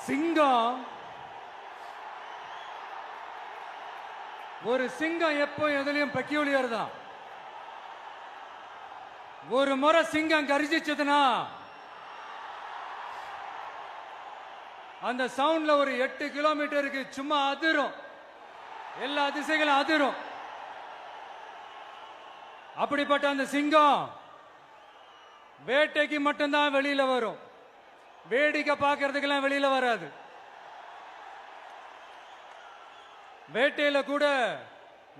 சிங்கம் ஒரு சிங்கம் எப்போ எதுலயும் பெக்யூலியர் தான். ஒரு முறை சிங்கம் கர்ஜிச்சதுன்னா அந்த சவுண்ட்ல ஒரு 8 கிலோமீட்டருக்கு சும்மா அதிரும், எல்லா திசைகளும் அதிரும். அப்படிப்பட்ட அந்த சிங்கம் வேட்டைக்கு மட்டும்தான் வெளியில வரும், வேடிக்கை பார்க்கறதுக்கெல்லாம் வெளியில வராது. வேட்டையில கூட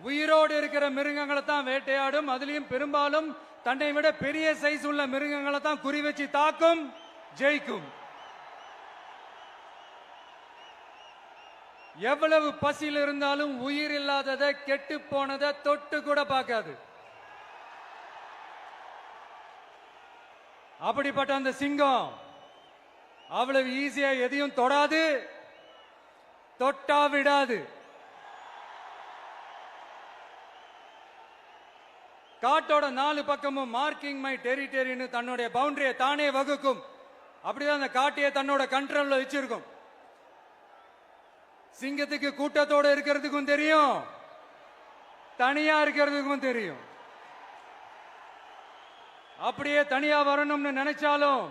உயிரோடு இருக்கிற மிருகங்களை தான் வேட்டையாடும். அதுலயும் பெரும்பாலும் தன்னை விட பெரிய சைஸ் உள்ள மிருகங்களை தான் குறி வச்சு தாக்கும், ஜெயிக்கும். எவ்வளவு பசியில் இருந்தாலும் உயிர் இல்லாததை, கெட்டு போனதை தொட்டு கூட பார்க்காது. அப்படிப்பட்ட அந்த சிங்கம் அவ்வளவு ஈஸியா எதையும் தொடாது, தொட்டா விடாது. காட்டோட 4 பக்கமும் மார்க்கிங் மை டெரிட்டரின்னு தன்னுடைய பவுண்டரியை தானே வகுக்கும். அப்படிதான் அந்த காட்டையே தன்னோட கண்ட்ரோல்ல வச்சிருக்கும். சிங்கத்துக்கு கூட்டத்தோட இருக்கிறதுக்கும் தெரியும், தனியா இருக்கிறதுக்கும் தெரியும். அப்படியே தனியா வரணும்னு நினைச்சாலும்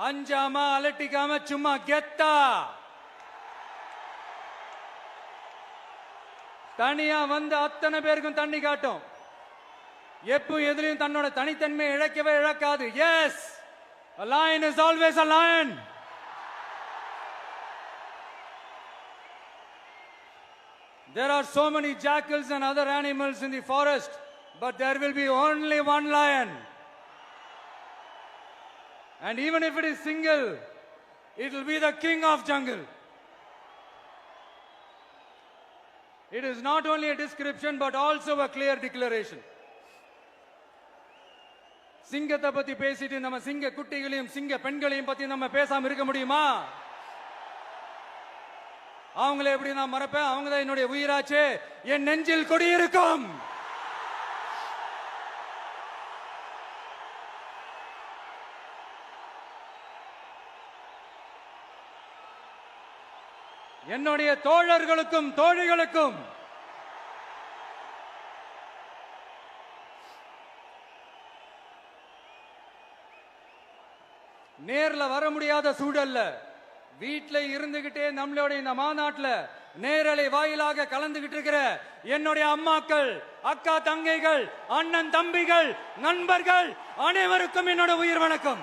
அஞ்சாம அலட்டிக்காம சும்மா கெத்தா தனியா வந்து அத்தனை பேருக்கும் தண்ணி காட்டும். எப்போ எதிலையும் தன்னோட தனித்தன்மையை இழக்கவே இழக்காது. Yes, a lion is always a lion. There are so many jackals and other animals in the forest, but there will be only one lion. And even if it is single, it will be the king of jungle. It is not only a description but also a clear declaration. சிங்கத்தை பத்தி பேசிட்டு நம்ம சிங்க குட்டிகளையும் சிங்க பெண்களையும் பத்தி நம்ம பேசாம இருக்க முடியுமா? அவங்கள எப்படி நான் மறப்பேன்? அவங்க தான் என்னுடைய உயிராச்சே. என் நெஞ்சில் குடியிருக்கும். என்னுடைய தோழர்களுக்கும் தோழிகளுக்கும் நேர்ல வர முடியாத சூழல்ல வீட்ல இருந்துகிட்டே நம்மளோட இந்த மாநாட்டில் நேரலை வாயிலாக கலந்துகிட்டு இருக்கிற என்னுடைய அம்மாக்கள், அக்கா தங்கைகள், அண்ணன் தம்பிகள், நண்பர்கள் அனைவருக்கும் என்னோட உயிர் வணக்கம்.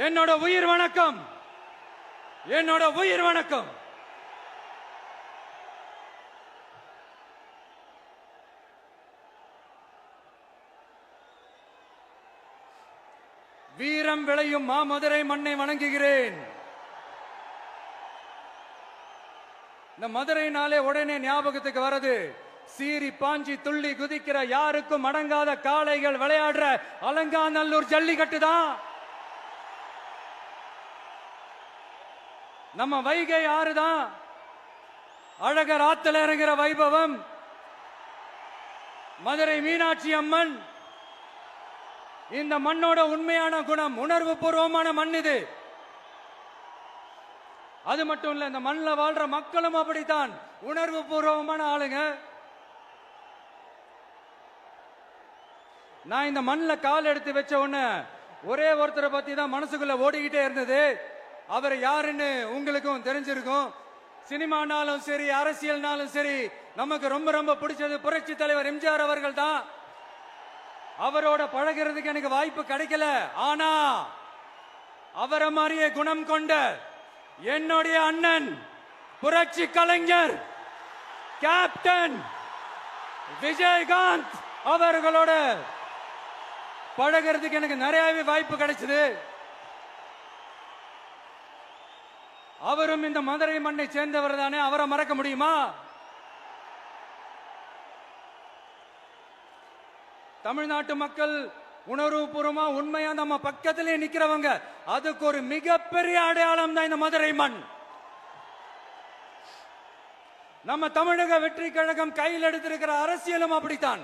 என்னோட உயிர் வணக்கம், என்னோட உயிர் வணக்கம். வீரம் விளையும் மாமதுரை மண்ணை வணங்குகிறேன். இந்த மதுரைனாலே உடனே ஞாபகத்துக்கு வரது சீறி பாஞ்சி துள்ளி குதிக்கிற யாருக்கும் அடங்காத காளைகள் விளையாடுற அலங்காநல்லூர் ஜல்லிக்கட்டு தான். நம்ம வைகை ஆறுதான் அழகர் ஆத்துல இறங்குற வைபவம். மதுரை மீனாட்சி அம்மன் இந்த மண்ணோட உண்மையான குணம், உணர்வு பூர்வமான மண் இது. அது மட்டும் இல்ல, இந்த மண்ணில் வாழ்ற மக்களும் அப்படித்தான் உணர்வு பூர்வமான ஆளுங்க. நான் இந்த மண்ணில் கால் எடுத்து வச்ச உடனே ஒரே ஒருத்தரை பத்தி தான் மனசுக்குள்ள ஓடிக்கிட்டே இருந்தது. அவர் யாருன்னு உங்களுக்கும் தெரிஞ்சிருக்கும். சினிமானாலும் சரி, அரசியல்னாலும் சரி, நமக்கு ரொம்ப ரொம்ப பிடிச்சது புரட்சி தலைவர் எம்ஜிஆர் அவர்கள் தான். அவரோட பழகிறதுக்கு எனக்கு வாய்ப்பு கிடைக்கல. ஆனா அவரை மாதிரியே குணம் கொண்ட என்னுடைய அண்ணன் புரட்சி கலைஞர் கேப்டன் விஜயகாந்த் அவர்களோட பழகிறதுக்கு எனக்கு நிறையவே வாய்ப்பு கிடைச்சது. அவரும் இந்த மதுரை மண்ணை சேர்ந்தவர் தானே, அவரை மறக்க முடியுமா? தமிழ்நாட்டு மக்கள் உணர்வுபூர்வமா உண்மையா நம்ம பக்கத்திலே நிக்கிறவங்க, அதுக்கு ஒரு மிகப்பெரிய அடையாளம் தான் இந்த மதுரை மண். நம்ம தமிழக வெற்றி கழகம் கையில் எடுத்திருக்கிற அரசியலும் அப்படித்தான்.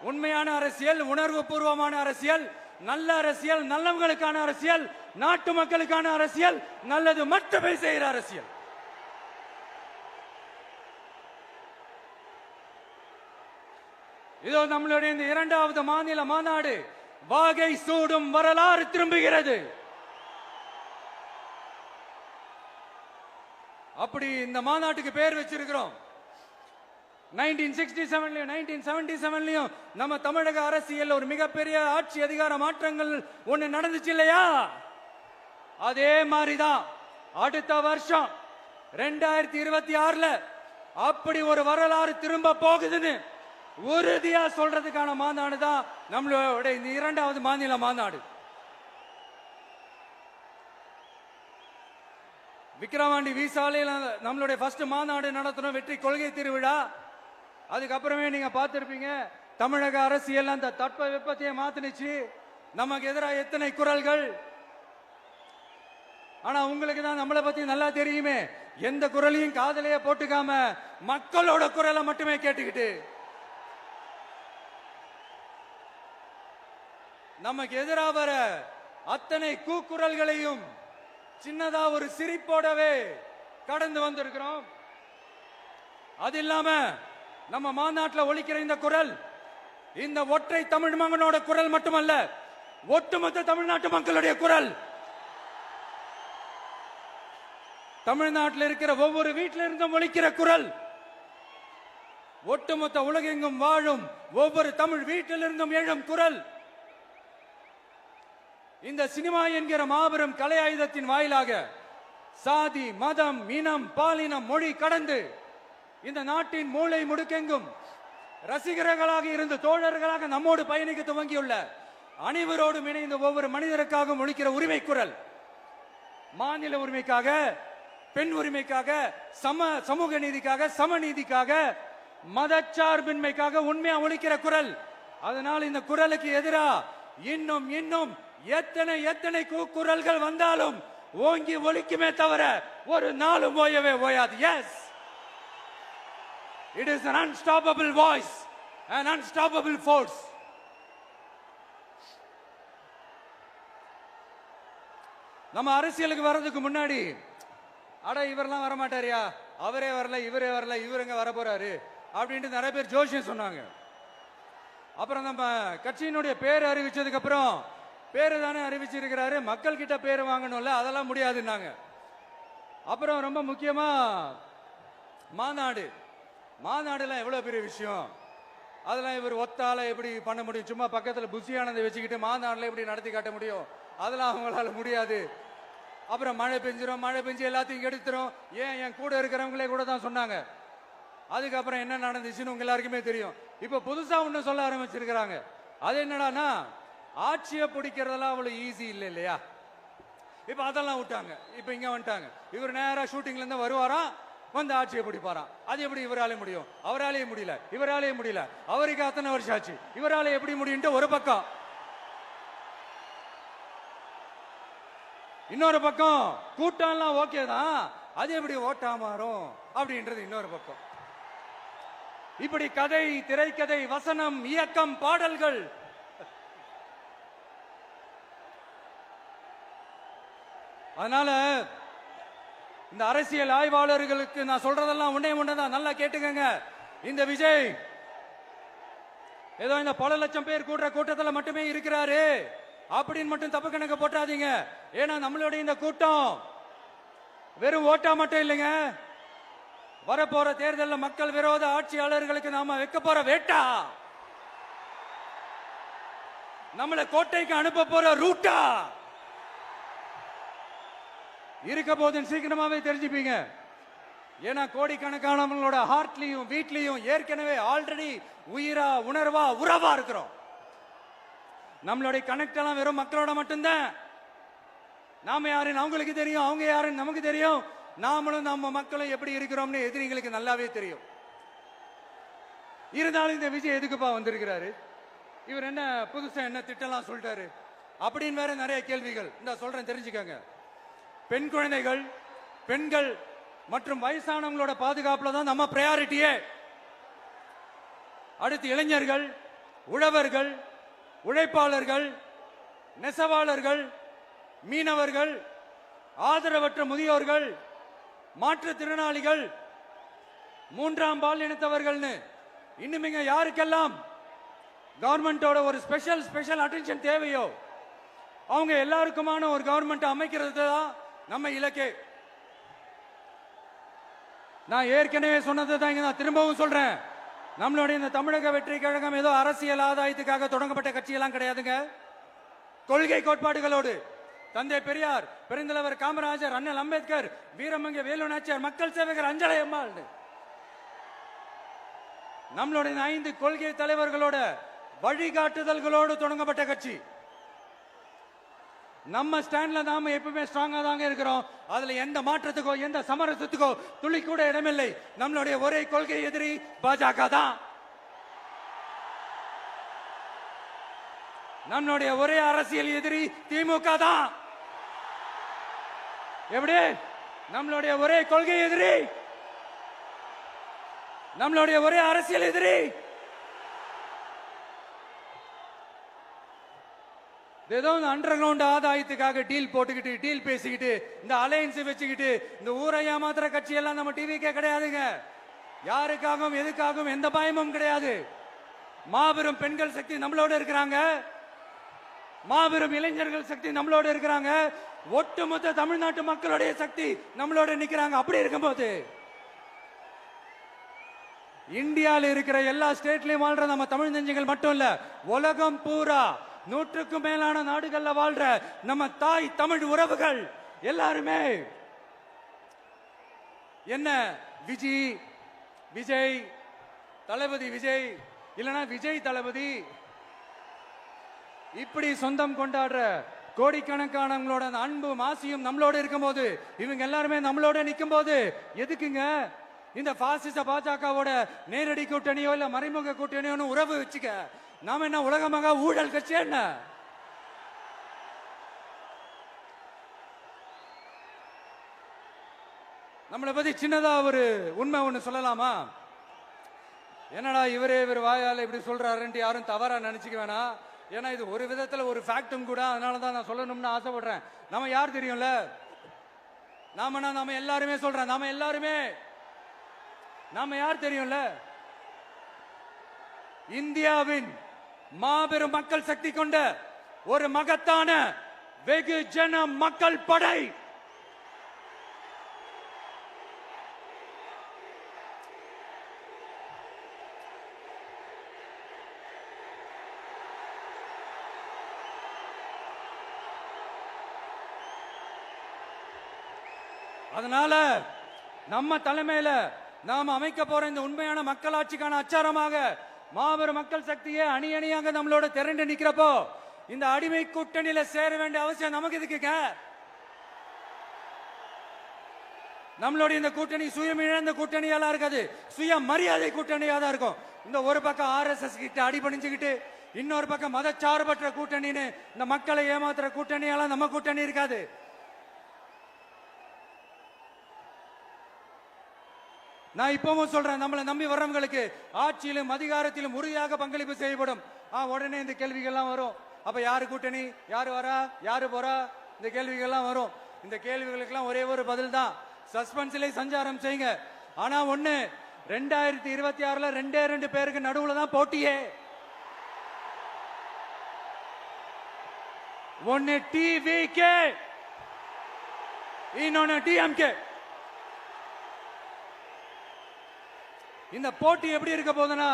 உண்மையான அரசியல், உணர்வு பூர்வமான அரசியல், நல்ல அரசியல், நல்லவங்களுக்கான அரசியல், நாட்டு மக்களுக்கான அரசியல், நல்லது மட்டுமே செய்கிற அரசியல். இதோ நம்மளுடைய இந்த இரண்டாவது மாநில மாநாடு வாகை சூடும் வரலாறு திரும்புகிறது. அப்படி இந்த மாநாட்டுக்கு பேர் வச்சிருக்கிறோம். 1967லயும் 1977லயும் நம்ம தமிழக அரசியல் ஒரு மிகப்பெரிய ஆட்சி அதிகார மாற்றங்கள் ஒண்ணு நடந்துச்சு இல்லையா? அதே மாதிரிதான் அடுத்த வருஷம் 2026ல அப்படி ஒரு வரலாறு திரும்ப போகுதுன்னு உறுதியா சொல்றதுக்கான மாநாடு தான் நம்மளோட இந்த இரண்டாவது மாநில மாநாடு. விக்கிரவாண்டி விசாலையில் நம்மளுடைய ஃபர்ஸ்ட் மாநாடு நடத்தணும், வெற்றி கொள்கை திருவிழா. அதுக்கப்புறமே நீங்க பார்த்திருப்பீங்க, தமிழக அரசியல் அந்த தட்ப வெப்பத்தையே மாத்தினுச்சு. நமக்கு எதிராக எத்தனை குரல்கள். ஆனா உங்களுக்கு தான் நம்மளை பத்தி நல்லா தெரியுமே, எந்த குரலையும் காதலையே போட்டுக்காம மக்களோட குரலை மட்டுமே கேட்டுக்கிட்டு நமக்கு எதிராக வர அத்தனை கூக்குரல்களையும் சின்னதா ஒரு சிரிப்போடவே கடந்து வந்திருக்கிறோம். அது இல்லாம நம்ம மாநாட்டில் ஒலிக்கிற இந்த குரல் இந்த ஒற்றை தமிழ் மகனோட குரல் மட்டுமல்ல, ஒட்டுமொத்த தமிழ்நாட்டு மக்களுடைய குரல். தமிழ்நாட்டில் இருக்கிற ஒவ்வொரு வீட்டில இருந்தும் ஒலிக்கிற குரல், ஒட்டுமொத்த உலகெங்கும் வாழும் ஒவ்வொரு தமிழ் வீட்டிலிருந்தும் எழும் குரல். இந்த சினிமா என்கிற மாபெரும் கலை ஆயுதத்தின் வாயிலாக சாதி, மதம், இனம், பாலினம், மொழி கடந்து இந்த நாட்டின் மூளை முடுக்கெங்கும் ரசிகர்களாக இருந்து தோழர்களாக நம்மோடு பயணிக்க துவங்கியுள்ள அனைவரோடும் இணைந்து ஒவ்வொரு மனிதருக்காகவும் ஒலிக்கிற உரிமை குரல். மாநில உரிமைக்காக, பெண் உரிமைக்காக, சமூக நீதிக்காக, சமநீதிக்காக, மதச்சார்பின்மைக்காக உண்மையா ஒலிக்கிற குரல். அதனால் இந்த குரலுக்கு எதிராக இன்னும் இன்னும் எத்தனை எத்தனை குரல்கள் வந்தாலும் ஓங்கி ஒலிக்குமே தவிர ஒரு நாளும் ஓயவே ஓயாது. Yes, it is an unstoppable voice, an unstoppable force. நம்ம அரசியலுக்கு வர்றதுக்கு முன்னாடி அட இவரெல்லாம் வர மாட்டாரியா, அவரே வரல, இவரே வரல, இவருங்க வர போறாரு அப்படின்ட்டு நிறைய பேர் ஜோஷியம் சொன்னாங்க. அப்புறம் நம்ம கட்சியினுடைய பேர் அறிவிச்சதுக்கு அப்புறம் பேரு தானே அறிவிச்சிருக்கிறாரு, மக்கள் கிட்ட பேர் வாங்கணும்ல, அதெல்லாம் முடியாதுன்னாங்க. அப்புறம் ரொம்ப முக்கியமா மாநாடுலாம் எவ்வளவு பெரிய விஷயம், அதெல்லாம் இவர் ஒத்தால எப்படி பண்ண முடியும், சும்மா பக்கத்துல புசியானதை வச்சுக்கிட்டு மாநாடுல எப்படி நடத்தி காட்ட முடியும், அதெல்லாம் அவங்களால முடியாது. அப்புறம் மழை பெஞ்சு எல்லாத்தையும் எடுத்துரும். ஏன் என் கூட இருக்கிறவங்களே கூட தான் சொன்னாங்க. அதுக்கப்புறம் என்ன நடந்துச்சுன்னு உங்க எல்லாருக்குமே தெரியும். இப்ப புதுசா ஒண்ணு சொல்ல ஆரம்பிச்சிருக்கிறாங்க. அது என்னடானா, ஆட்சியை பிடிக்கிறதெல்லாம் அவ்வளவு ஈஸி இல்லை இல்லையா. இப்ப அதெல்லாம் விட்டாங்க, இப்ப இங்க வந்துட்டாங்க. இவர் நேரா ஷூட்டிங்ல இருந்து வருவாராம், வந்து ஆட்சியை பிடிப்பாராம். அது எப்படி இவராலே முடியும், அவராலே முடியல, இவராலே முடியல, அவருக்கு அத்தனை வருஷம் ஆச்சு, இவராலே எப்படி முடியும் ஒரு பக்கம். இன்னொரு பக்கம் கூட்டம்லாம் ஓகே தான், அது எப்படி ஓட்டா மாறும் அப்படின்றது இன்னொரு பக்கம். இப்படி கதை, திரைக்கதை, வசனம், இயக்கம், பாடல்கள், அதனால இந்த அரசியல் ஆய்வாளர்களுக்கு நான் சொல்றதெல்லாம் ஒன்னேதான், நல்லா கேட்டுக்கங்க. இந்த விஜய் ஏதோ இந்த பல லட்சம் பேர் கூடுற கூட்டத்தில் மட்டுமே இருக்கிறாரு அப்படின்னு மட்டும் தப்பு கணக்கு போட்டாதீங்க. ஏன்னா நம்மளுடைய இந்த கூட்டம் வெறும் ஓட்டா மட்டும் இல்லைங்க, வரப்போற தேர்தலில் மக்கள் விரோத ஆட்சியாளர்களுக்கு நாம வைக்க போற வேட்டா, நம்மளை கோட்டைக்கு அனுப்ப போற ரூட்டா இருக்க போதுன்னு சீக்கிரமாவே தெரிஞ்சுப்பீங்க. ஏன்னா கோடிக்கணக்கானவங்களோட ஹார்ட்லயும் வீட்லயும் ஏற்கனவே ஆல்ரெடி உயிரா, உணர்வா, உறவா இருக்கிறோம். நம்மளுடைய கனெக்ட் எல்லாம் வெறும் மக்களோட மட்டும்தான். நாம யாருன்னு அவங்களுக்கு தெரியும், அவங்க யாருன்னு நமக்கு தெரியும். நாமளும் நம்ம மக்களும் எப்படி இருக்கிறோம்னு எதிரிகளுக்கு நல்லாவே தெரியும். இருந்தாலும் இந்த விஜய் எதுக்குப்பா வந்திருக்கிறாரு, இவர் என்ன புதுசா என்ன திட்டம்லாம் சொல்லிட்டாரு அப்படின்னு வேற நிறைய கேள்விகள். இந்த சொல்றேன் தெரிஞ்சுக்கங்க. பெண் குழந்தைகள், பெண்கள் மற்றும் வயசானவங்களோட பாதுகாப்புல தான் நம்ம பிரையாரிட்டியே. அடுத்து இளைஞர்கள், உழவர்கள், உழைப்பாளர்கள், நெசவாளர்கள், மீனவர்கள், ஆதரவற்ற முதியோர்கள், மாற்றுத்திறனாளிகள், மூன்றாம் பால் இனத்தவர்கள்னு இன்னும் யாருக்கெல்லாம் கவர்மெண்டோட ஒரு ஸ்பெஷல் அட்டென்ஷன் தேவையோ அவங்க எல்லாருக்குமான ஒரு கவர்மெண்ட் அமைக்கிறது தான் நம்ம இலக்கே. நான் ஏற்கனவே சொன்னது தான் இங்க நான் திரும்பவும் சொல்றேன். நம்மளுடைய இந்த தமிழக வெற்றி கழகம் ஏதோ அரசியல் ஆதாயத்துக்காக தொடங்கப்பட்ட கட்சியெல்லாம் கிடையாதுங்க. கொள்கை கோட்பாடுகளோடு தந்தை பெரியார், பெருந்தலைவர் காமராஜர், அண்ணல் அம்பேத்கர், வீரமங்க வேலு நாச்சியார், மக்கள் சேவகர் அஞ்சலை அம்மாள், நம்மளுடைய 5 கொள்கை தலைவர்களோட வழிகாட்டுதல்களோடு தொடங்கப்பட்ட கட்சி. நம்ம ஸ்டாண்ட்ல நாம எப்பவுமே ஸ்ட்ராங்கா தாங்க இருக்கிறோம். அதுல எந்த மாற்றத்துக்கோ எந்த சமரசத்துக்கோ துளி கூட இடமில்லை. நம்மளுடைய ஒரே கொள்கை எதிரி பாஜக தான். நம்மளுடைய ஒரே அரசியல் எதிரி திமுக தான். எப்படி? நம்மளுடைய ஒரே கொள்கை எதிரி, நம்மளுடைய ஒரே அரசியல் எதிரி ஏதோ அண்டர் கிரவுண்ட் ஆதாயத்துக்காக டீல் போட்டுக்கிட்டு டீல் பேசிக்கிட்டு இந்த அலையன்ஸ் வச்சுக்கிட்டு இந்த ஊரை ஏமாத்துற கட்சி எல்லாம் நம்ம டிவிக்கே கிடையாதுங்க. யாருக்காகவும் எதுக்காகவும் எந்த பயமும் கிடையாது. மாபெரும் பெண்கள் சக்தி நம்மளோட இருக்கிறாங்க, மாபெரும் இளைஞர்கள் சக்தி நம்மளோட இருக்கிறாங்க, ஒட்டுமொத்த தமிழ்நாட்டு மக்களுடைய சக்தி நம்மளோட நிக்கிறாங்க. அப்படி இருக்கும்போது இந்தியாவில் இருக்கிற எல்லா ஸ்டேட்லயும் வாழ்ற நம்ம தமிழ் நெஞ்சங்கள் மட்டும் இல்ல, உலகம் பூரா 100க்கும் மேலான நாடுகள்ல வாழ்ற நம்ம தாய் தமிழ் உறவுகள் எல்லாருமே என்ன விஜய் தளபதி விஜய் இல்லனா விஜய் தளபதி இப்படி சொந்தம் கொண்டாடுற கோடிக்கணக்கானவங்களோட அன்பு மாசியும் நம்மளோட இருக்கும் போது, இவங்க எல்லாருமே நம்மளோட நிற்கும் போது எதுக்குங்க இந்த பாசிச பாஜகவோட நேரடி கூட்டணியோ இல்ல மறைமுக கூட்டணியோ உறவு வச்சுக்க? நாம என்ன உலகமாக ஊழல் கட்சி? என்ன நம்மளை பத்தி சின்னதா ஒரு உண்மை ஒண்ணு சொல்லலாமா? என்னடா இவர் வாயால இப்படி சொல்றாருன்ட்டு யாரும் தவறா நினைச்சுக்க வேணாம். ஏன்னா இது ஒரு விதத்துல ஒரு ஃபேக்டும் கூட. அதனாலதான் நான் சொல்லணும்னு ஆசைப்படுறேன். நம்ம யார் தெரியும்ல? நாம எல்லாருமே சொல்றேன். நாம யார் தெரியும்ல? இந்தியாவின் மாபெரும் மக்கள் சக்தி கொண்ட ஒரு மகத்தான வெகுஜன மக்கள் படை. அதனால நம்ம தலைமையில நாம் அமைக்க போற இந்த உண்மையான மக்களாட்சிக்கான அச்சாரமாக மாபெரும் மக்கள் சக்தியை அணி அணியாக நம்மளோட திரண்டு நிக்கிறப்போ இந்த அடிமை கூட்டணியில சேர வேண்டிய அவசியம் நமக்கு இருக்குங்க. நம்மளுடைய இந்த கூட்டணி சுயம் இழந்த கூட்டணியால இருக்காது, சுய மரியாதை கூட்டணியா தான் இருக்கும். இந்த ஒரு பக்கம் RSS கிட்ட அடிபணிஞ்சுக்கிட்டு, இன்னொரு பக்கம் மதச்சார்பற்ற கூட்டணின்னு இந்த மக்களை ஏமாத்துற கூட்டணியால நம்ம கூட்டணி இருக்காது. நான் இப்பவும் சொல்றேன், நம்மளை நம்பி வர்றவங்களுக்கு ஆட்சியிலும் அதிகாரத்திலும் உறுதியாக பங்களிப்பு செய்யப்படும். உடனே இந்த கேள்விகள்லாம் வரும். அப்ப யாரு கூட்டணி, யாரு வரா, யாரு போறா, இந்த கேள்விகள்லாம் வரும். இந்த கேள்விகளுக்கெல்லாம் ஒரே ஒரு பதில் தான், சஸ்பென்ஸ்ல சஞ்சாரம் செய்யுங்க. ஆனா ஒண்ணு, 2026ல 2 பேருக்கு நடுவுல தான் போட்டியே. ஒன்னு TVK, இன்னொன்னு DMK. இந்த போட்டி எப்படி இருக்க போதுன்னா,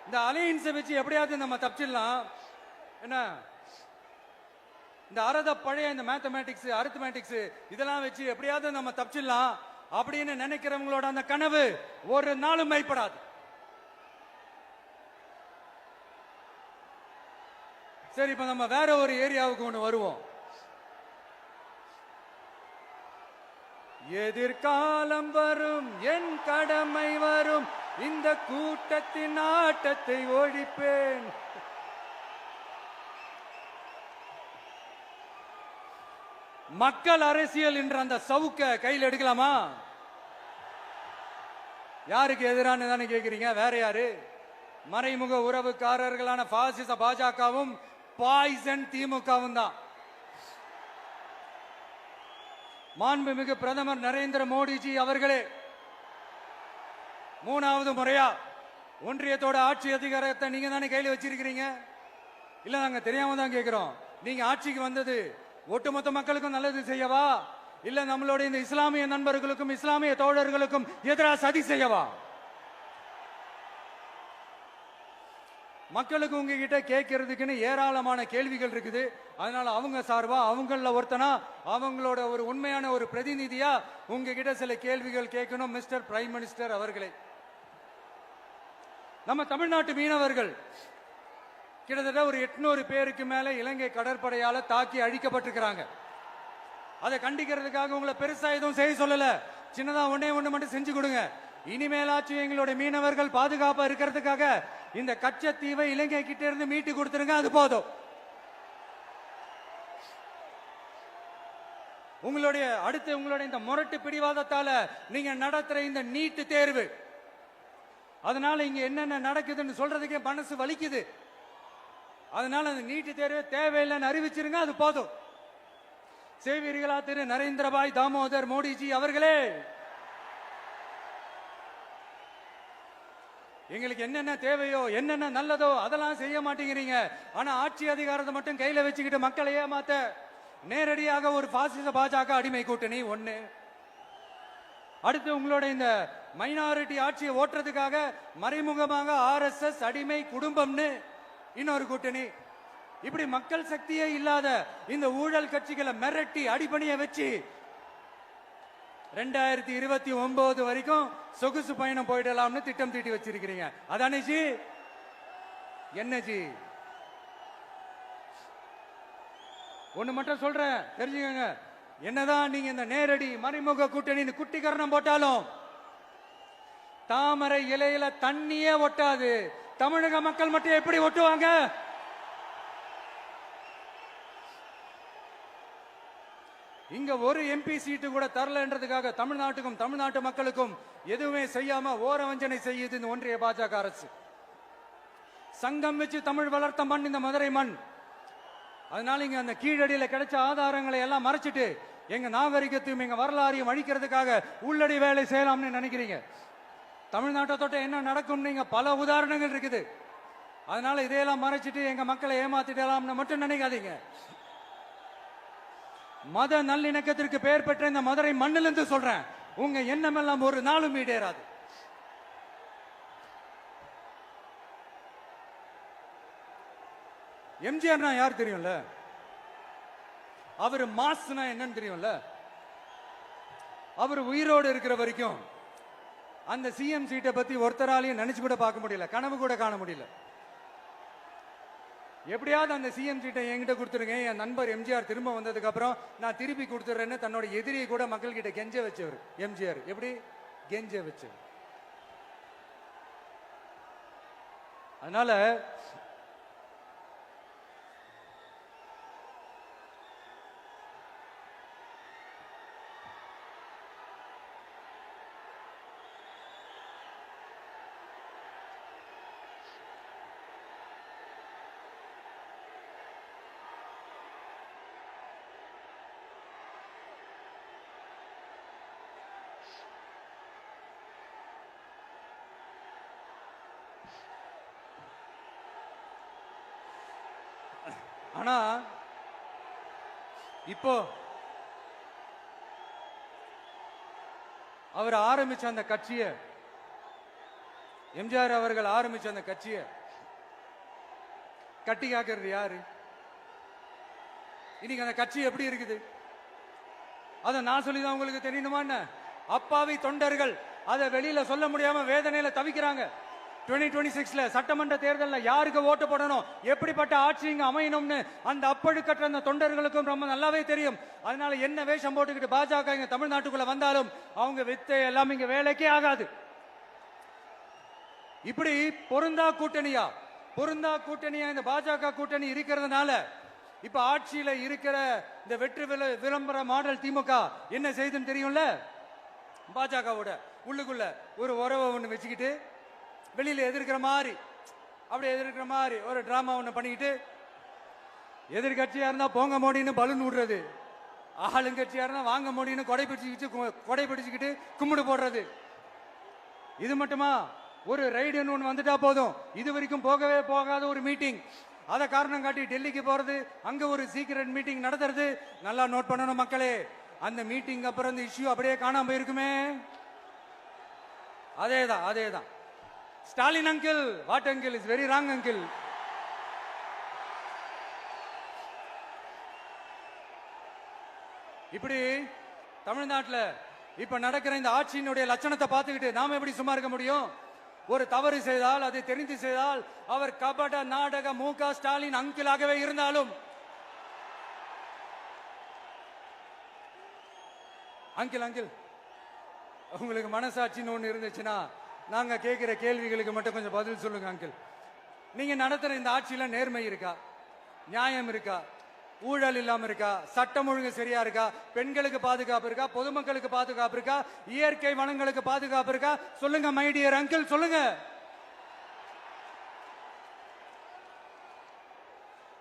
இந்த அலையன்ஸை வச்சு எப்படியாவது நம்ம தப்பிச்சிடலாம். என்ன இந்த பழைய இந்த மேத்தமேட்டிக்ஸ், அரித்மேட்டிக்ஸ் இதெல்லாம் வச்சு எப்படியாவது நம்ம தப்பிச்சிடலாம் அப்படின்னு நினைக்கிறவங்களோட அந்த கனவு ஒரு நாளும் மைப்படாது. சரி, இப்ப நம்ம வேற ஒரு ஏரியாவுக்கு ஒண்ணு வருவோம். எதிர்காலம் வரும், என் கடமை வரும், இந்த கூட்டத்தின் ஆட்டத்தை ஒழிப்பேன். மக்கள் அரசியல் என்ற அந்த சவுக்க கையில் எடுக்கலாமா? யாருக்கு எதிரான தானே கேட்கிறீங்க? வேற யாரு? மறைமுக உறவுக்காரர்களான பாசிச பாஜகவும் பாய்சன் திமுகவும் தான். மாண்புமிகு பிரதமர் நரேந்திர மோடிஜி அவர்களே, 3வது முறையா ஒன்றியத்தோட ஆட்சி அதிகாரத்தை நீங்க தானே கையில் வச்சிருக்கிறீங்க. இல்ல நாங்க தெரியாம தான் கேட்கிறோம். நீங்க ஆட்சிக்கு வந்தது ஒட்டுமொத்த மக்களுக்கும் நல்லது செய்யவா, இல்ல நம்மளுடைய இந்த இஸ்லாமிய நண்பர்களுக்கும் இஸ்லாமிய தோழர்களுக்கும் எதிராக சதி செய்யவா? மக்களுக்கு உங்ககிட்ட கேட்கறதுக்குன்னு ஏராளமான கேள்விகள் இருக்குது. அதனால அவங்க சார்பா அவங்கள ஒருத்தனா அவங்களோட ஒரு உண்மையான ஒரு பிரதிநிதியா உங்ககிட்ட சில கேள்விகள் கேட்கணும். மிஸ்டர் பிரைம் மினிஸ்டர் அவர்களே, நம்ம தமிழ்நாட்டு மீனவர்கள் கிட்டத்தட்ட ஒரு 800 பேருக்கு மேல இலங்கை கடற்படையால தாக்கி அழிக்கப்பட்டிருக்கிறாங்க. அதை கண்டிக்கிறதுக்காக உங்களை பெருசா எதுவும் செய்ய சொல்லல, சின்னதா ஒண்ணே ஒண்ணு மட்டும் செஞ்சு கொடுங்க. இனிமேலாச்சும் எங்களுடைய மீனவர்கள் பாதுகாப்பா இருக்கிறதுக்காக இந்த கச்சத்தீவை இலங்கை கிட்ட இருந்து மீட்டு கொடுத்துருங்க, அது போதும். உங்களுடைய இந்த முரட்டு பிடிவாதத்தால நீங்க நடத்துற இந்த நீட்டு தேர்வு, அதனால இங்க என்னென்ன நடக்குதுன்னு சொல்றதுக்கே மனசு வலிக்குது. அதனால அந்த நீட்டு தேர்வு தேவையில்லைன்னு அறிவிச்சிருங்க, அது போதும். செய்வீர்களா திரு நரேந்திரபாய் தாமோதர் மோடிஜி அவர்களே? எங்களுக்கு என்னென்ன தேவையோ என்னென்ன நல்லதோ அதெல்லாம் செய்ய மாட்டேங்கிறீங்க. ஆனா ஆட்சி அதிகாரத்தை மட்டும் கையில வச்சுக்கிட்டு மக்களை ஏமாத்த நேரடியாக ஒரு பாசிச பாஜக அடிமை கூட்டணி ஒண்ணு. அடுத்து உங்களோட இந்த மைனாரிட்டி ஆட்சியை ஓட்டுறதுக்காக மறைமுகமாக RSS அடிமை குடும்பம்னு இன்னொரு கூட்டணி. இப்படி மக்கள் சக்தியே இல்லாத இந்த ஊழல் கட்சிகளை மிரட்டி அடிபணிய வச்சு 2029 வரைக்கும் சொகுசு பயணம் போயிடலாம்னு திட்டம் தீட்டி வச்சிருக்கிறீங்க. அதானே ஜி? என்ன ஜி? ஒண்ணு மட்டும் சொல்றேன், தெரிஞ்சுக்கங்க. என்னதான் நீங்க இந்த நேரடி மறைமுக கூட்டணி குட்டிகரணம் போட்டாலும் தாமரை இலையில தண்ணியே ஒட்டாது. தமிழக மக்கள் மட்டும் எப்படி ஒட்டுவாங்க? இங்க ஒரு MP சீட்டு கூட தரலன்றதுக்காக தமிழ்நாட்டுக்கும் தமிழ்நாட்டு மக்களுக்கும் எதுவுமே செய்யாம ஓரவஞ்சனை செய்யுது இந்த ஒன்றிய பாஜக அரசு. சங்கம் வச்சு தமிழ் வளர்த்த மண் இந்த மதுரை மண். அதனால இங்க அந்த கீழடியில கிடைச்ச ஆதாரங்களை எல்லாம் மறைச்சிட்டு எங்க நாகரிகத்தையும் எங்க வரலாறையும் அழிக்கிறதுக்காக உள்ளடி வேலை செய்யலாம்னு நினைக்கிறீங்க. தமிழ்நாட்டை தொட்ட என்ன நடக்கும் நீங்க பல உதாரணங்கள் இருக்குது. அதனால இதையெல்லாம் மறைச்சிட்டு எங்க மக்களை ஏமாத்திடலாம்னு மட்டும் நினைக்காதீங்க. மத நல்லிணக்கத்திற்கு பெயர் பெற்ற இந்த மதுரை மண்ணிலிருந்து சொல்றேன், உங்க எண்ணம் எல்லாம் ஒரு நாளும் ஈடேறாது. எம்ஜிஆர்னா யார் தெரியும்ல? அவர் மாஸ்னா என்னன்னு தெரியும்ல? அவர் உயிரோடு இருக்கிற வரைக்கும் அந்த சிஎம் சீட்டை பத்தி ஒருத்தராலையும் நினைச்சு கூட பார்க்க முடியல, கனவு கூட காண முடியல. எப்படியாவது அந்த சிஎம் சீட்டை என்கிட்ட கொடுத்துருங்க, என் நண்பர் எம்ஜிஆர் திரும்ப வந்ததுக்கு அப்புறம் நான் திருப்பி கொடுத்துறேன்னு தன்னோட எதிரியை கூட மக்கள் கிட்ட கெஞ்ச வச்சவர் எம்ஜிஆர். எப்படி கெஞ்ச வச்சவர்? அதனால ஆனா இப்போ அவர் ஆரம்பிச்ச அந்த கட்சியை, எம்ஜிஆர் அவர்கள் ஆரம்பிச்ச அந்த கட்சியை கட்டி காக்கிறது யாரு? இன்னைக்கு அந்த கட்சி எப்படி இருக்குது? அதை நான் சொல்லிதான் உங்களுக்கு தெரியணுமா என்ன? அப்பாவி தொண்டர்கள் அதை வெளியில சொல்ல முடியாம வேதனையில தவிக்கிறாங்க. 2026 சட்டமன்ற தேர்தலில் யாருக்கு ஓட்டு போடணும், எப்படிப்பட்ட ஆட்சி இங்க அமையணும்னு அந்த அப்பழுக்கற்ற அந்த தொண்டர்களுக்கும் ரொம்ப நல்லாவே தெரியும். அதனால என்ன வேஷம் போட்டுக்கிட்டு பாஜக இங்க தமிழ்நாட்டுக்குள்ள வந்தாலும் அவங்க வித்தை எல்லாம் இங்க வேலைக்கே ஆகாது. இப்படி பொருந்தா கூட்டணியா இந்த பாஜக கூட்டணி இருக்கிறதுனால இப்ப ஆட்சியில இருக்கிற இந்த வெற்றி விளம்பர மாடல் திமுக என்ன செய்யுதுன்னு தெரியும்ல? பாஜகவோட உள்ளுக்குள்ள ஒரு உறவை ஒண்ணு வச்சுக்கிட்டு வெளியில எதிர்க்கிற மாதிரி, அப்படி எதிர்க்கிற மாதிரி ஒரு டிராமா ஒண்ணு பண்ணிக்கிட்டு எதிர்கட்சியா இருந்தா போங்க மோடின்னு பலூன் விடுறது, ஆளுங்கட்சியா இருந்தா வாங்க மோடின்னு கொடை பிடிச்சுக்கிட்டு கும்பிடு போடுறது. இது மட்டுமா? ஒரு ரைடுன்னு ஒன்று வந்துட்டா போதும், இது வரைக்கும் போகவே போகாத ஒரு மீட்டிங், அதை காரணம் காட்டி டெல்லிக்கு போறது, அங்க ஒரு சீக்கிரட் மீட்டிங் நடத்துறது. நல்லா நோட் பண்ணணும் மக்களே, அந்த மீட்டிங் அப்புறம் இந்த இஷ்யூ அப்படியே காணாம போயிருக்குமே. அதேதான். Stalin uncle, what uncle is very wrong uncle. இப்படி தமிழ்நாட்டில் இப்ப நடக்கிற இந்த ஆட்சியினுடைய லட்சணத்தை பார்த்துக்கிட்டு நாம எப்படி சும்மா இருக்க முடியும்? ஒரு தவறு செய்தால், அதை தெரிந்து செய்தால், அவர் கபட நாடக மு.க. ஸ்டாலின் அங்கிளாகவே இருந்தாலும், அங்கிள் உங்களுக்கு மனசாட்சின்னு ஒண்ணு இருந்துச்சுன்னா நாங்க கேட்கிற கேள்விகளுக்கு மட்டும் கொஞ்சம் பதில் சொல்லுங்க அங்கிள். நீங்க நடத்துற இந்த ஆட்சியில நேர்மை இருக்கா? நியாயம் இருக்கா? ஊழல் இல்லாம இருக்கா? சட்டம் ஒழுங்கு சரியா இருக்கா? பெண்களுக்கு பாதுகாப்பு இருக்கா? பொதுமக்களுக்கு பாதுகாப்பு இருக்கா? இயற்கை வளங்களுக்கு பாதுகாப்பு இருக்கா? சொல்லுங்க மை டியர் அங்கிள், சொல்லுங்க.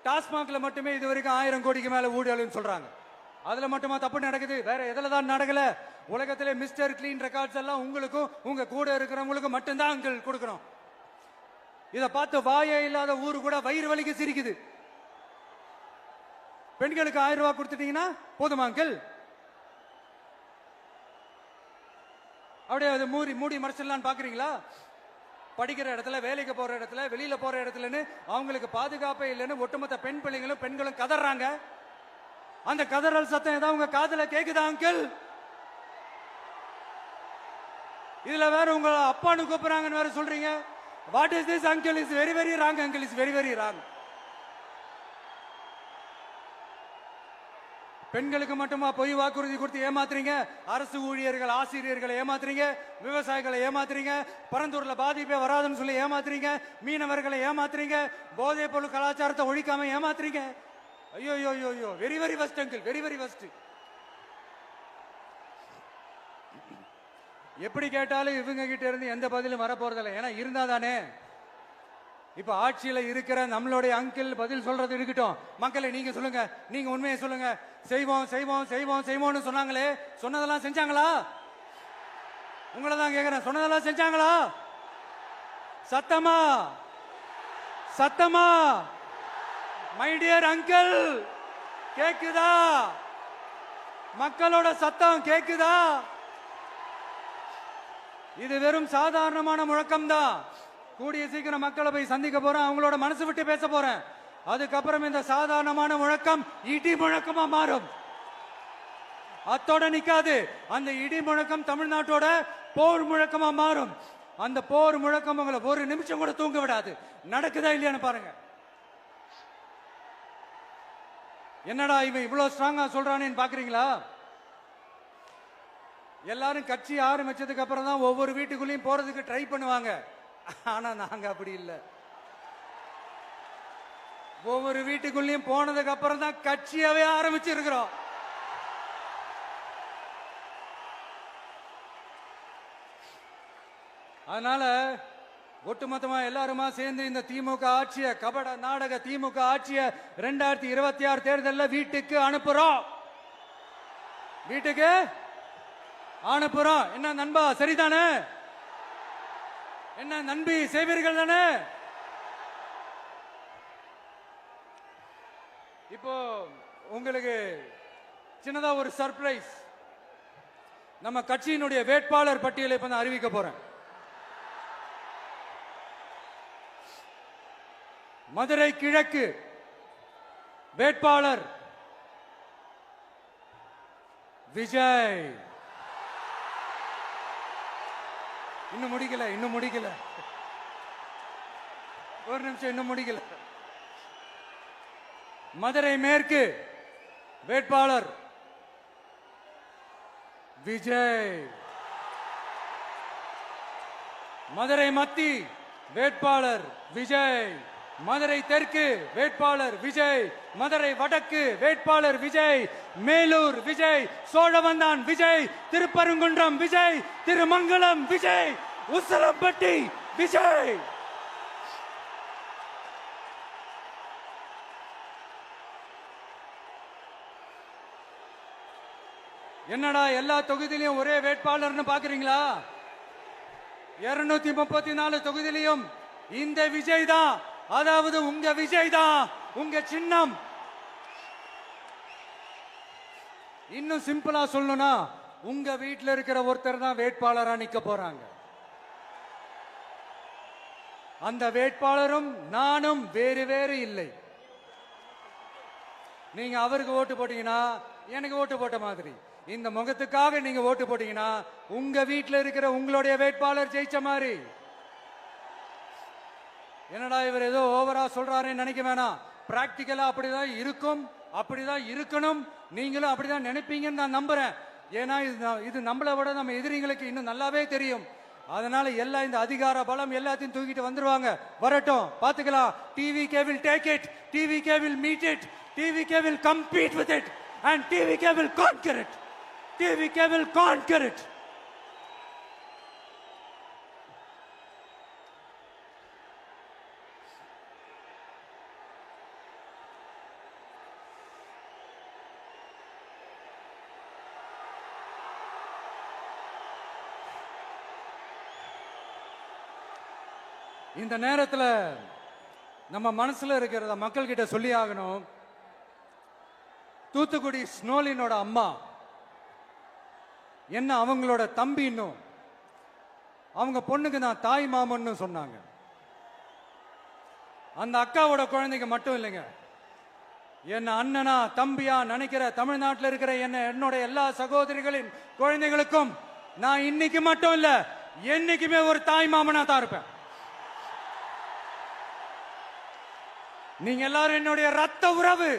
டாஸ்மாக்ல மட்டுமே இது வரைக்கும் 1000 கோடிக்கு மேல ஊழல் சொல்றாங்க. அதுல மட்டுமா தப்பு நடக்குது? வேற எதுல தான் நடக்கல? உலகத்திலே மிஸ்டர் கிளீன் ரெக்கார்ட்ஸ் எல்லாம் உங்களுக்கும் உங்க கூட இருக்கிறவங்களுக்கும் மட்டும்தான் அங்கிள் கொடுக்கணும். இதை பார்த்து வாயே இல்லாத ஊரு கூட வயிறு வலிக்கு சிரிக்குது. பெண்களுக்கு 1000 ரூபாய் கொடுத்துட்டீங்கன்னா போதுமா அங்கிள்? அப்படியே அது மூடி மறைச்சிடலான்னு பாக்குறீங்களா? படிக்கிற இடத்துல, வேலைக்கு போற இடத்துல, வெளியில போற இடத்துலன்னு அவங்களுக்கு பாதுகாப்பே இல்லைன்னு ஒட்டுமொத்த பெண்களும் கதறாங்க. அந்த கதறல் சத்தம் ஏதாவது உங்க காதுல கேக்குதா அங்கிள்? இதுல வேற உங்க அப்பான்னு கூப்பிடுறாங்கன்னு வேற சொல்றீங்க. What is this uncle? Is very very wrong uncle, is very very wrong. பெண்களுக்கு மட்டுமா பொய் வாக்குறுதி கொடுத்து ஏமாத்துறீங்க? அரசு ஊழியர்கள், ஆசிரியர்களை ஏமாத்துறீங்க, விவசாயிகளை ஏமாத்துறீங்க, பரந்தூர்ல பாதிப்பே வராதுன்னு சொல்லி ஏமாத்துறீங்க, மீனவர்களை ஏமாத்துறீங்க, போதைப் பொருள் கலாச்சாரத்தை ஒழிக்காம ஏமாத்துறீங்க. ஐயோ, very very வஸ்ட் uncle, very very வஸ்ட். எப்படி கேட்டாலும் இவங்க கிட்ட இருந்து எந்த பதிலும் வரப்போறதில்லை. ஏன்னா இருந்தா தானே. இப்ப ஆட்சியில இருக்கிற நம்மளுடைய அங்கிள் பதில் சொல்றது இருக்கட்டும். மக்களை நீங்க சொல்லுங்க, நீங்க உண்மையை சொல்லுங்க. செய்வோம்னு சொன்னாங்களே, சொன்னதெல்லாம் செஞ்சாங்களா? உங்களை தான் கேக்குறேன், சொன்னதெல்லாம் செஞ்சாங்களா? சத்தமா மை டியர் அங்கிள், கேக்குதா? மக்களோட சத்தம் கேக்குதா? இது வெறும் சாதாரணமான முழக்கம் தான். கூடிய சீக்கிரம் மக்களை போய் சந்திக்க போறேன், அவங்களோட மனசு விட்டு பேச போறேன். அதுக்கப்புறம் இந்த சாதாரணமான முழக்கம் இடி முழக்கமா மாறும். அத்தோட நிக்காது. அந்த இடி முழக்கம் தமிழ்நாட்டோட போர் முழக்கமா மாறும். அந்த போர் முழக்கம் உங்களை ஒரு நிமிஷம் கூட தூங்க விடாது. நடக்குதா இல்லையான்னு பாருங்க. என்னடா இவன் இவ்வளவு ஸ்ட்ராங்கா சொல்றானேன்னு பாக்குறீங்களா? எல்லாரும் கட்சி ஆரம்பிச்சதுக்கு அப்புறம் தான் ஒவ்வொரு வீட்டுக்குள்ளேயும் போறதுக்கு ட்ரை பண்ணுவாங்க. ஆனா நாங்க அப்படி இல்லை. ஒவ்வொரு வீட்டுக்குள்ளேயும் போனதுக்கு அப்புறம் தான் கட்சியாவே ஆரம்பிச்சிருக்கிறோம். அதனால ஒட்டுமொத்தமா எல்லாருமா சேர்ந்து இந்த திமுக ஆட்சிய, கபட நாடக திமுக ஆட்சிய 2026 தேர்தலில் வீட்டுக்கு அனுப்புறோம். வீட்டுக்கு அனுப்புறோம். என்ன நண்பா, சரிதானே? என்ன நண்பி, செய்வீர்கள் தானே? இப்போ உங்களுக்கு சின்னதா ஒரு சர்ப்ரைஸ். நம்ம கட்சியினுடைய வேட்பாளர் பட்டியலை இப்ப நான் அறிவிக்க போறேன். மதுரை கிழக்கு வேட்பாளர் விஜய். இன்னும் முடிக்கல. ஒரு நிமிஷம், இன்னும் முடிக்கல. மதுரை மேற்கு வேட்பாளர் விஜய். மதுரை மத்தி வேட்பாளர் விஜய். மதுரை தெற்கு வேட்பாளர் விஜய். மதுரை வடக்கு வேட்பாளர் விஜய். மேலூர் விஜய். சோழவந்தான் விஜய். திருப்பரங்குன்றம் விஜய். திருமங்கலம் விஜய். உசிலம்பட்டி விஜய். என்னடா எல்லா தொகுதியிலையும் ஒரே வேட்பாளர்னு பாக்குறீங்களா? 234 தொகுதியிலையும் இந்த விஜய் தான், அதாவது உங்க விஜய் தான் உங்க சின்னம். இன்னும் சிம்பிளா சொல்லணும்னா உங்க வீட்டில் இருக்கிற ஒருத்தர் தான் வேட்பாளரா நிக்க போறாங்க. அந்த வேட்பாளரும் நானும் வேறு வேறு இல்லை. நீங்க அவருக்கு ஓட்டு போட்டீங்கன்னா எனக்கு ஓட்டு போட்ட மாதிரி, இந்த முகத்துக்காக நீங்க ஓட்டு போட்டீங்கன்னா உங்க வீட்டில் இருக்கிற உங்களுடைய வேட்பாளர் ஜெயிச்ச மாதிரி. என்னடா இவர் ஏதோ ஓவரா சொல்றாருன்னு நினைக்க வேணாம். பிராக்டிக்கலா அப்படிதான் இருக்கும், அப்படிதான் இருக்கணும். நீங்களும் அப்படிதான் நினைப்பீங்கன்னு நான் நம்புறேன். ஏன்னா இது நம்மளை விட நம்ம எதிரிங்களுக்கு இன்னும் நல்லாவே தெரியும். அதனால எல்லாம் இந்த அதிகார பலம் எல்லாத்தையும் தூக்கிட்டு வந்துருவாங்க. வரட்டும், பாத்துக்கலாம். TVK will take it, TVK will meet it, TVK will compete with it and TVK will conquer it, TVK will conquer it. இந்த நேரத்தில் நம்ம மனசுல இருக்கிறத மக்கள் கிட்ட சொல்லி ஆகணும். தூத்துக்குடி ஸ்னோலினோட அம்மா என்ன அவங்களோட தம்பி, இன்னும் அவங்க பொண்ணுக்கு நான் தாய் மாமன்னு சொன்னாங்க. அந்த அக்காவோட குழந்தைங்க மட்டும் இல்லைங்க, என்ன அண்ணனா தம்பியா நினைக்கிற தமிழ்நாட்டில் இருக்கிற என்னோட எல்லா சகோதரிகளின் குழந்தைகளுக்கும் நான் இன்னைக்கு மட்டும் இல்ல, என்னைக்குமே ஒரு தாய் மாமனா தான் இருப்பேன். நீங்க எல்லாரும் என்னுடைய ரத்த உறவு,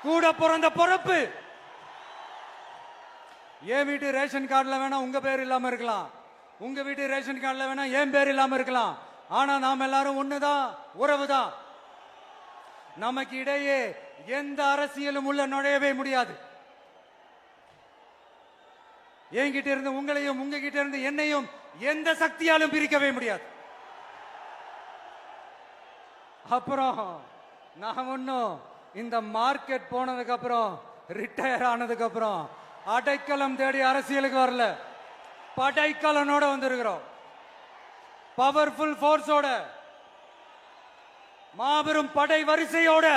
கூட பிறந்த பொறுப்பு. என் வீட்டு ரேஷன் கார்டுல வேணா உங்க பேர் இல்லாம இருக்கலாம், உங்க வீட்டு ரேஷன் கார்டுல வேணா என் பேர் இல்லாம இருக்கலாம். ஆனா நாம் எல்லாரும் ஒண்ணுதான், உறவுதான். நமக்கு இடையே எந்த அரசியலும் உள்ள நுழையவே முடியாது. என்கிட்ட இருந்து உங்களையும் உங்ககிட்ட இருந்து என்னையும் எந்த சக்தியாலும் பிரிக்கவே முடியாது. அப்புறம் நான் ஒன்னும் இந்த மார்க்கெட் போனதுக்கு அப்புறம், ரிட்டையர் ஆனதுக்கு அப்புறம் அடைக்கலம் தேடி அரசியலுக்கு வரல, படைக்கலனோட வந்திருக்கிறோம். பவர்ஃபுல் போர்ஸோட, மாபெரும் படை வரிசையோட,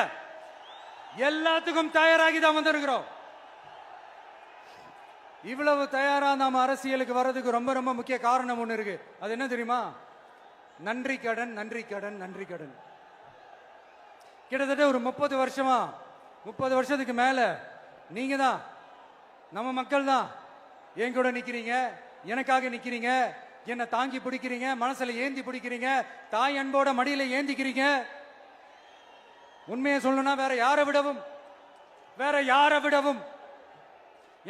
எல்லாத்துக்கும் தயாராகி தான் வந்திருக்கிறோம். இவ்வளவு தயாரா நாம அரசியலுக்கு வர்றதுக்கு ரொம்ப ரொம்ப முக்கிய காரணம் ஒண்ணு இருக்கு. அது என்ன தெரியுமா? நன்றி கடன், நன்றி கடன், நன்றி கடன். கிட்டத்தட்ட ஒரு 30 வருஷமா, 30 வருஷத்துக்கு மேல நீங்க தான், நம்ம மக்கள் தான் என் கூட நிக்கிறீங்க, எனக்காக நிக்கிறீங்க, என்னை தாங்கி பிடிக்கிறீங்க, மனசுல ஏந்தி பிடிக்கிறீங்க, தாய் அன்போட மடியில ஏந்திக்கிறீங்க. உண்மையை சொல்லணும்னா வேற யாரை விடவும்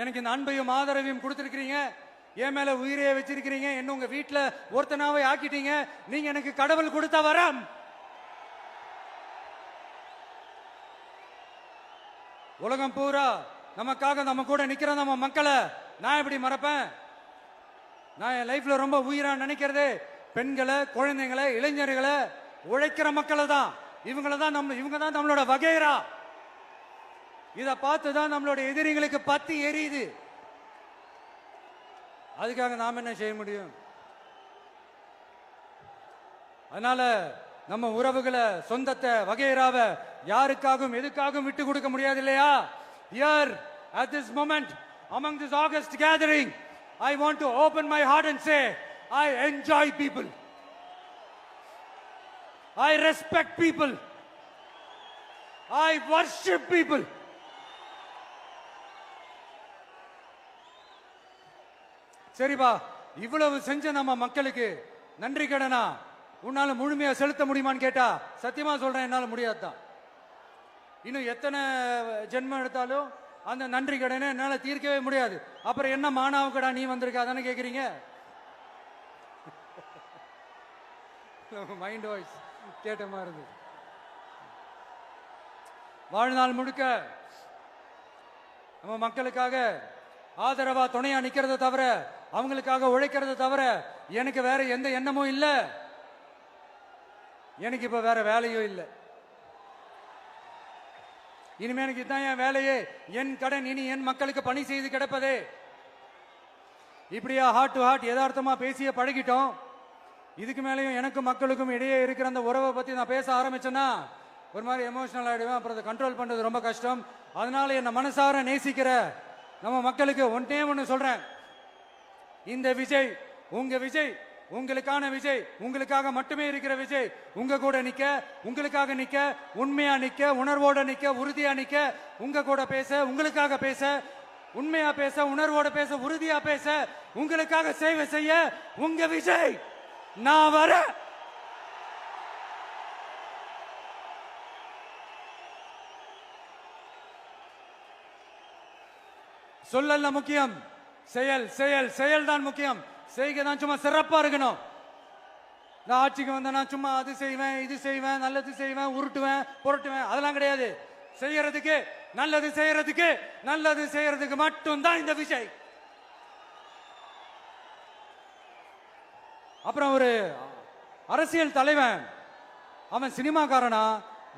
எனக்கு இந்த அன்பையும் ஆதரவையும் கொடுத்திருக்கிறீங்க. என் மேல உயிரையே வச்சிருக்கிறீங்க. என்ன உங்க வீட்டுல ஒருத்தனாவே ஆக்கிட்டீங்க. நீங்க எனக்கு கடவுள் கொடுத்த வரம். உலகம் பூரா நமக்காக நம்ம கூட நிக்கிற நம்ம மக்களை நான் எப்படி மறப்பேன்? நான் என் லைஃப்ல ரொம்ப உயிரா நினைக்கிறதே பெண்களை, குழந்தைங்களை, இளைஞர்களை, உழைக்கிற மக்களை தான். இவங்க தான் நம்மளோட வகைரா. இத பார்த்துதான் நம்மளோட எதிரிகளுக்கு பத்தி எரியுது. அதுக்காக நாம என்ன செய்ய முடியும்? அதனால நம்ம உறவுகளை, சொந்தத்தை, வகைராவை யாருக்காகவும் எதுக்காகவும் விட்டு கொடுக்க முடியாது இல்லையா? Here at this moment among this August gathering, I want to open my heart and say I enjoy people, I respect people, I worship people. சரிப்பா, இவ்வளவு செஞ்ச நம்ம மக்களுக்கு நன்றி கடனா உன்னால முழுமையா செலுத்த முடியுமான்னு கேட்டா சத்தியமா சொல்றேன், என்னால முடியாதுதான். இன்னும் எத்தனை ஜென்மம் எடுத்தாலும் அந்த நன்றி கடனை என்னால தீர்க்கவே முடியாது. அப்புறம் என்ன மானாவுக்கடா நீ வந்திருக்கா தானே கேக்குறீங்க? மைண்ட் வாய்ஸ் கேட்ட மாதிரி இருக்கு. வாழ்நாள் முழுக்க நம்ம மக்களுக்காக ஆதரவா துணையா நிக்கிறத தவிர, அவங்களுக்காக உழைக்கிறத தவிர எனக்கு வேற எந்த எண்ணமும் இல்ல. எனக்கு இப்ப வேற வேலையும் இல்லை. இனிமே எனக்கு இதுதான் என் வேலையே, என் கடன் இனி என் மக்களுக்கு பணி செய்து கிடப்பதே. இப்படியா ஹார்ட் டு ஹார்ட் யதார்த்தமா பேசிய பழகிட்டோம். இதுக்கு மேலேயும் எனக்கும் மக்களுக்கும் இடையே இருக்கிற அந்த உறவை பத்தி நான் பேச ஆரம்பிச்சேன்னா ஒரு மாதிரி எமோஷனல் ஆயிடுவேன். அப்புறம் அதை கண்ட்ரோல் பண்றது ரொம்ப கஷ்டம். அதனால என்ன மனசார நேசிக்கிற நம்ம மக்களுக்கு ஒன்னே ஒன்று சொல்றேன். இந்த விஜய் உங்க விஜய், உங்களுக்கான விஜய், உங்களுக்காக மட்டுமே இருக்கிற விஜய். உங்க கூட நிக்க, உங்களுக்காக நிக்க, உண்மையா நிக்க, உணர்வோட நிக்க, உறுதியா நிக்க, உங்க கூட பேச, உங்களுக்காக பேச, உண்மையா பேச, உணர்வோட பேச, உறுதியா பேச, உங்களுக்காக சேவை செய்ய உங்க விஜய் நான் வர. சொல்லல முக்கியம், செயல் செயல் செயல் தான் முக்கியம். செய்கை தான் சும்மா சிறப்பா இருக்கணும். நான் ஆட்சிக்கு வந்தேன்னா சும்மா அது செய்வேன், இது செய்வேன், நல்லது செய்வேன், உருட்டுவேன், புரட்டுவேன், அதெல்லாம் கிடையாது. செய்யறதுக்கு நல்லது, செய்யறதுக்கு நல்லது செய்யறதுக்கு மட்டும்தான் இந்த விஜய். அப்புறம் ஒரு அரசியல் தலைவன் அவன் சினிமாக்காரனா,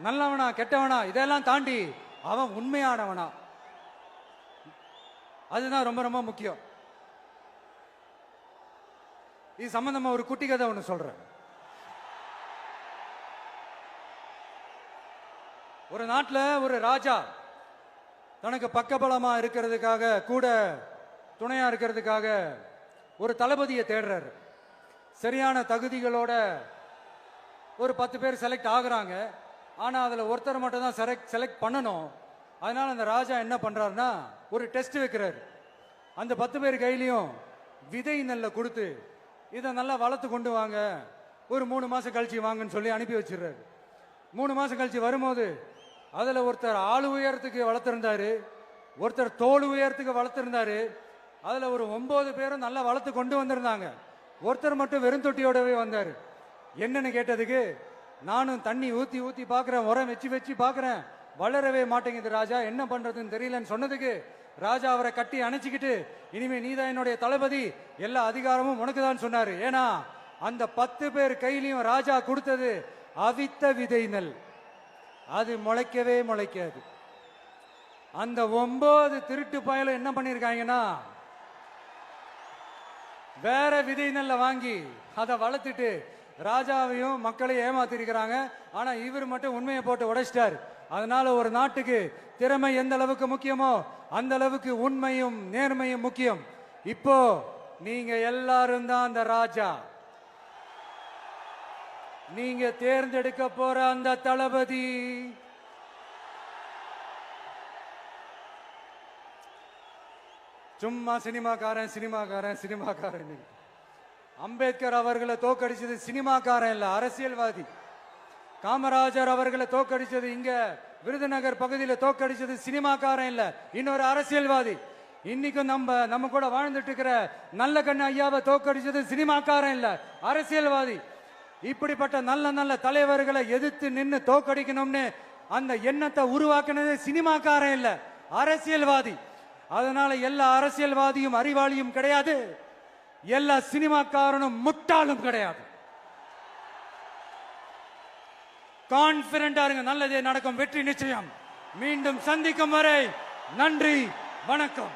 நல்லவனா, கெட்டவனா, இதெல்லாம் தாண்டி அவன் உண்மையானவனா, அதுதான் ரொம்ப ரொம்ப முக்கியம். இது சம்பந்தமா ஒரு குட்டி கதை ஒன்று சொல்றேன். ஒரு நாட்டில் ஒரு ராஜா தனக்கு பக்கபலமா இருக்கிறதுக்காக, கூட துணையா இருக்கிறதுக்காக ஒரு தளபதியை தேடுறாரு. சரியான தகுதிகளோட ஒரு 10 பேர் செலக்ட் ஆகுறாங்க. ஆனா அதுல ஒருத்தர் மட்டும் தான் செலக்ட் பண்ணணும். அதனால அந்த ராஜா என்ன பண்றாருன்னா ஒரு டெஸ்ட் வைக்கிறாரு. அந்த 10 பேர் கையிலையும் விதை நெல்லை கொடுத்து இதை நல்லா வளர்த்து கொண்டு வாங்க, ஒரு 3 மாசம் கழிச்சு வாங்கன்னு சொல்லி அனுப்பி வச்சிடுறாரு. 3 மாசம் கழிச்சு வரும்போது அதுல ஒருத்தர் ஆளு உயரத்துக்கு வளர்த்திருந்தாரு, ஒருத்தர் தோல் உயரத்துக்கு வளர்த்திருந்தாரு. அதுல ஒரு 9 பேரும் நல்லா வளர்த்து கொண்டு வந்திருந்தாங்க. ஒருத்தர் மட்டும் வெறும் தொட்டியோடவே வந்தாரு. என்னன்னு கேட்டதுக்கு, நானும் தண்ணி ஊத்தி ஊத்தி பாக்குறேன், உரம் வச்சு வச்சு பாக்குறேன், வளரவே மாட்டேங்குது ராஜா, என்ன பண்றதுன்னு தெரியலன்னு சொன்னதுக்கு ராஜா அவரை கட்டி அணைச்சிக்கிட்டு, இனிமே நீதான் என்னுடைய தளபதி, எல்லா அதிகாரமும் உனக்கு தான் சொன்னாரு. ஏன்னா அந்த 10 பேர் கையிலையும் ராஜா கொடுத்தது அவித்த விதை நெல், அது முளைக்கவே முளைக்காது. அந்த 9 திருட்டு பயலும் என்ன பண்ணிருக்காங்கன்னா வேற விதை நெல்ல வாங்கி அதை வளர்த்துட்டு ராஜாவையும் மக்களையும் ஏமாத்திருக்கிறாங்க. ஆனா இவர் மட்டும் உண்மையை போட்டு உடைச்சிட்டார். அதனால ஒரு நாட்டுக்கு திறமை எந்த அளவுக்கு முக்கியமோ அந்த அளவுக்கு உண்மையும் நேர்மையும் முக்கியம். இப்போ நீங்க எல்லாரும் தான் அந்த ராஜா. நீங்க தேர்ந்தெடுக்க போற அந்த தளபதி சும்மா சினிமாக்காரன் சினிமாக்காரன் சினிமாக்காரன். அம்பேத்கர் அவர்களை தோக்கடிச்சது சினிமாக்காரன் இல்ல, அரசியல்வாதி. காமராஜர் அவர்களை தோக்கடிச்சது, இங்க விருதுநகர் பகுதியில் தோக்கடிச்சது சினிமாக்காரன் இல்ல, இன்னொரு அரசியல்வாதி. இன்னைக்கும் நம்ம கூட வாழ்ந்துட்டு இருக்கிற நல்ல கண்ணு ஐயாவை தோக்கடிச்சது சினிமாக்காரன் இல்ல, அரசியல்வாதி. இப்படிப்பட்ட நல்ல நல்ல தலைவர்களை எதிர்த்து நின்று தோக்கடிக்கணும்னு அந்த எண்ணத்தை உருவாக்குனது சினிமாக்காரன் இல்ல, அரசியல்வாதி. அதனால எல்லா அரசியல்வாதியும் அறிவாளியும் கிடையாது, எல்லா சினிமாக்காரனும் முட்டாளும் கிடையாது. கான்பிடண்டா இருங்க, நல்லதே நடக்கும், வெற்றி நிச்சயம். மீண்டும் சந்திக்கும் வரை நன்றி, வணக்கம்.